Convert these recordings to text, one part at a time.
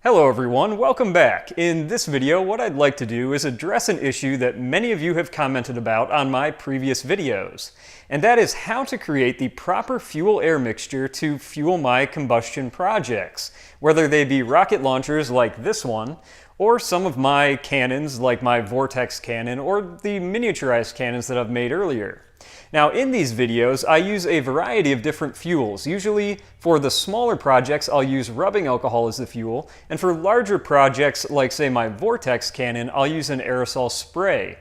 Hello everyone, welcome back. In this video, what I'd like to do is address an issue that many of you have commented about on my previous videos, and that is how to create the proper fuel-air mixture to fuel my combustion projects, whether they be rocket launchers like this one, or some of my cannons like my vortex cannon, or the miniaturized cannons that I've made earlier. Now in these videos, I use a variety of different fuels. Usually for the smaller projects, I'll use rubbing alcohol as the fuel, and for larger projects like say my vortex cannon, I'll use an aerosol spray.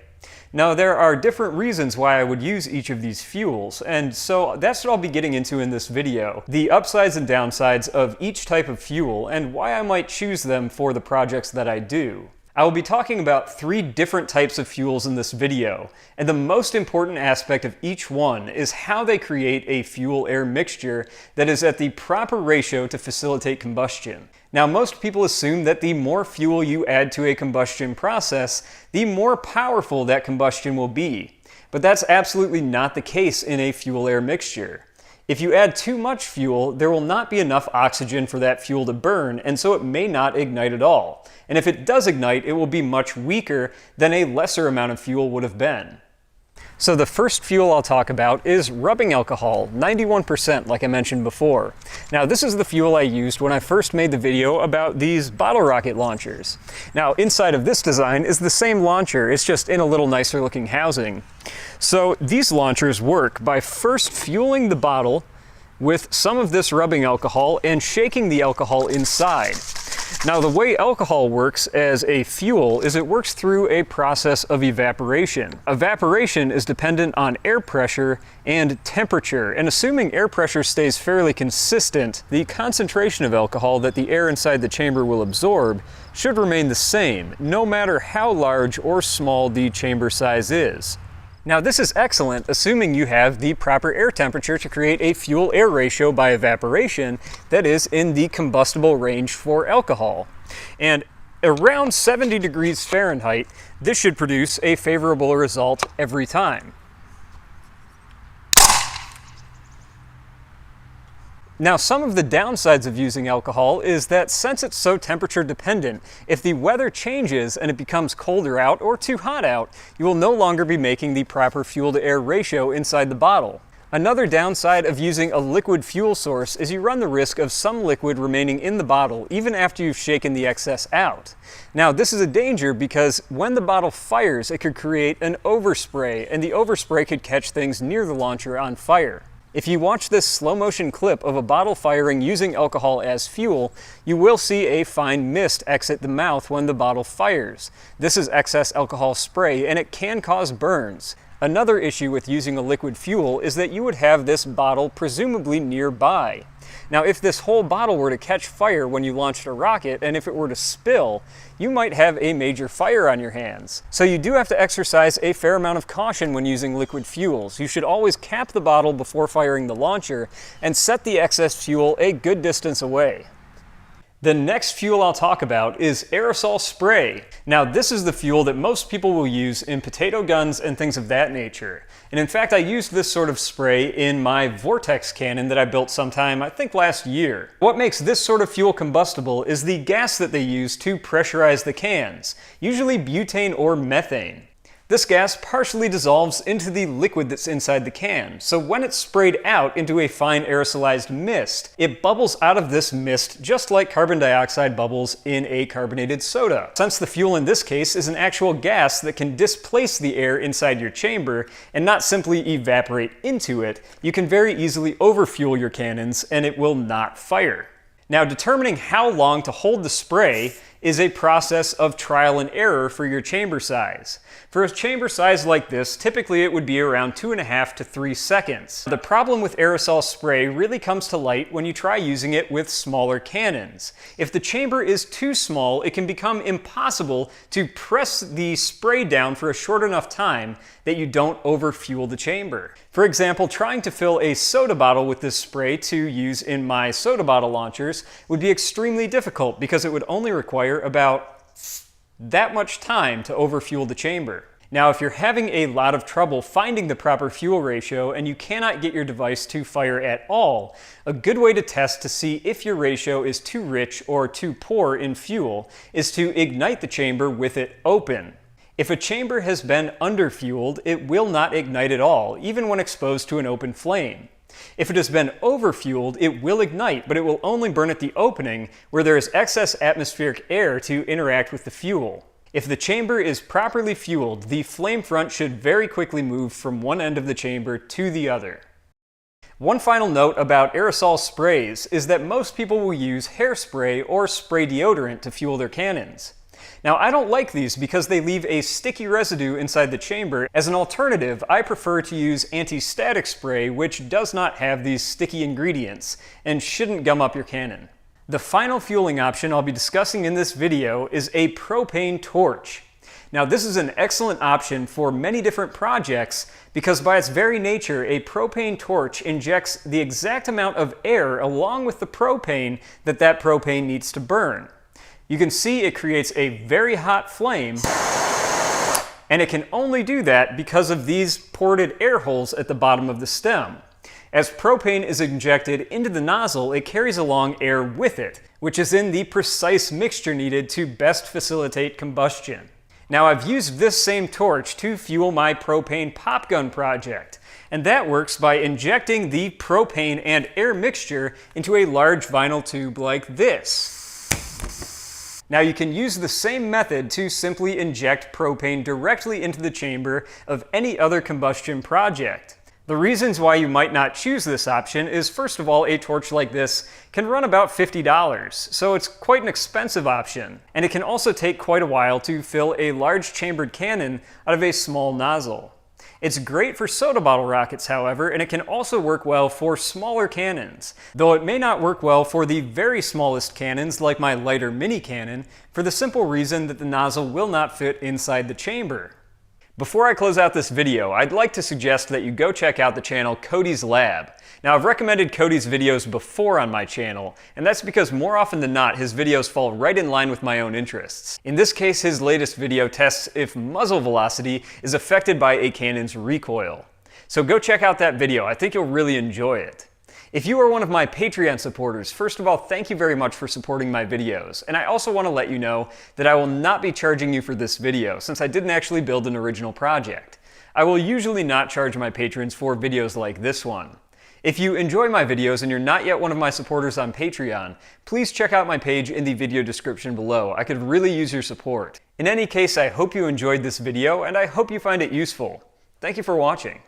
Now there are different reasons why I would use each of these fuels, and so that's what I'll be getting into in this video. The upsides and downsides of each type of fuel, and why I might choose them for the projects that I do. I will be talking about 3 different types of fuels in this video, and the most important aspect of each one is how they create a fuel-air mixture that is at the proper ratio to facilitate combustion. Now, most people assume that the more fuel you add to a combustion process, the more powerful that combustion will be. But that's absolutely not the case in a fuel-air mixture. If you add too much fuel, there will not be enough oxygen for that fuel to burn, and so it may not ignite at all. And if it does ignite, it will be much weaker than a lesser amount of fuel would have been. So the first fuel I'll talk about is rubbing alcohol, 91% like I mentioned before. Now this is the fuel I used when I first made the video about these bottle rocket launchers. Now inside of this design is the same launcher, it's just in a little nicer looking housing. So these launchers work by first fueling the bottle with some of this rubbing alcohol and shaking the alcohol inside. Now the way alcohol works as a fuel is it works through a process of evaporation. Evaporation is dependent on air pressure and temperature, and assuming air pressure stays fairly consistent, the concentration of alcohol that the air inside the chamber will absorb should remain the same, no matter how large or small the chamber size is. Now this is excellent assuming you have the proper air temperature to create a fuel-air ratio by evaporation that is in the combustible range for alcohol. And around 70 degrees Fahrenheit, this should produce a favorable result every time. Now, some of the downsides of using alcohol is that since it's so temperature dependent, if the weather changes and it becomes colder out or too hot out, you will no longer be making the proper fuel-to-air ratio inside the bottle. Another downside of using a liquid fuel source is you run the risk of some liquid remaining in the bottle even after you've shaken the excess out. Now, this is a danger because when the bottle fires, it could create an overspray, and the overspray could catch things near the launcher on fire. If you watch this slow motion clip of a bottle firing using alcohol as fuel, you will see a fine mist exit the mouth when the bottle fires. This is excess alcohol spray, and it can cause burns. Another issue with using a liquid fuel is that you would have this bottle presumably nearby. Now, if this whole bottle were to catch fire when you launched a rocket, and if it were to spill, you might have a major fire on your hands. So you do have to exercise a fair amount of caution when using liquid fuels. You should always cap the bottle before firing the launcher and set the excess fuel a good distance away. The next fuel I'll talk about is aerosol spray. Now this is the fuel that most people will use in potato guns and things of that nature. And in fact, I used this sort of spray in my vortex cannon that I built sometime, I think last year. What makes this sort of fuel combustible is the gas that they use to pressurize the cans, usually butane or methane. This gas partially dissolves into the liquid that's inside the can, so when it's sprayed out into a fine aerosolized mist, it bubbles out of this mist just like carbon dioxide bubbles in a carbonated soda. Since the fuel in this case is an actual gas that can displace the air inside your chamber and not simply evaporate into it, you can very easily overfuel your cannons and it will not fire. Now, determining how long to hold the spray is a process of trial and error for your chamber size. For a chamber size like this, typically it would be around 2.5 to 3 seconds. The problem with aerosol spray really comes to light when you try using it with smaller cannons. If the chamber is too small, it can become impossible to press the spray down for a short enough time that you don't overfuel the chamber. For example, trying to fill a soda bottle with this spray to use in my soda bottle launchers would be extremely difficult because it would only require about that much time to overfuel the chamber. Now, if you're having a lot of trouble finding the proper fuel ratio and you cannot get your device to fire at all, a good way to test to see if your ratio is too rich or too poor in fuel is to ignite the chamber with it open. If a chamber has been underfueled, it will not ignite at all, even when exposed to an open flame. If it has been overfueled, it will ignite, but it will only burn at the opening where there is excess atmospheric air to interact with the fuel. If the chamber is properly fueled, the flame front should very quickly move from one end of the chamber to the other. One final note about aerosol sprays is that most people will use hairspray or spray deodorant to fuel their cannons. Now, I don't like these because they leave a sticky residue inside the chamber. As an alternative, I prefer to use anti-static spray, which does not have these sticky ingredients and shouldn't gum up your cannon. The final fueling option I'll be discussing in this video is a propane torch. Now, this is an excellent option for many different projects because by its very nature, a propane torch injects the exact amount of air along with the propane that propane needs to burn. You can see it creates a very hot flame, and it can only do that because of these ported air holes at the bottom of the stem. As propane is injected into the nozzle, it carries along air with it, which is in the precise mixture needed to best facilitate combustion. Now, I've used this same torch to fuel my propane pop gun project, and that works by injecting the propane and air mixture into a large vinyl tube like this. Now, you can use the same method to simply inject propane directly into the chamber of any other combustion project. The reasons why you might not choose this option is, first of all, a torch like this can run about $50, so it's quite an expensive option. And it can also take quite a while to fill a large chambered cannon out of a small nozzle. It's great for soda bottle rockets, however, and it can also work well for smaller cannons, though it may not work well for the very smallest cannons like my lighter mini cannon, for the simple reason that the nozzle will not fit inside the chamber. Before I close out this video, I'd like to suggest that you go check out the channel Cody's Lab. Now, I've recommended Cody's videos before on my channel, and that's because more often than not, his videos fall right in line with my own interests. In this case, his latest video tests if muzzle velocity is affected by a cannon's recoil. So go check out that video, I think you'll really enjoy it. If you are one of my Patreon supporters, first of all, thank you very much for supporting my videos. And I also want to let you know that I will not be charging you for this video, since I didn't actually build an original project. I will usually not charge my patrons for videos like this one. If you enjoy my videos and you're not yet one of my supporters on Patreon, please check out my page in the video description below. I could really use your support. In any case, I hope you enjoyed this video, and I hope you find it useful. Thank you for watching.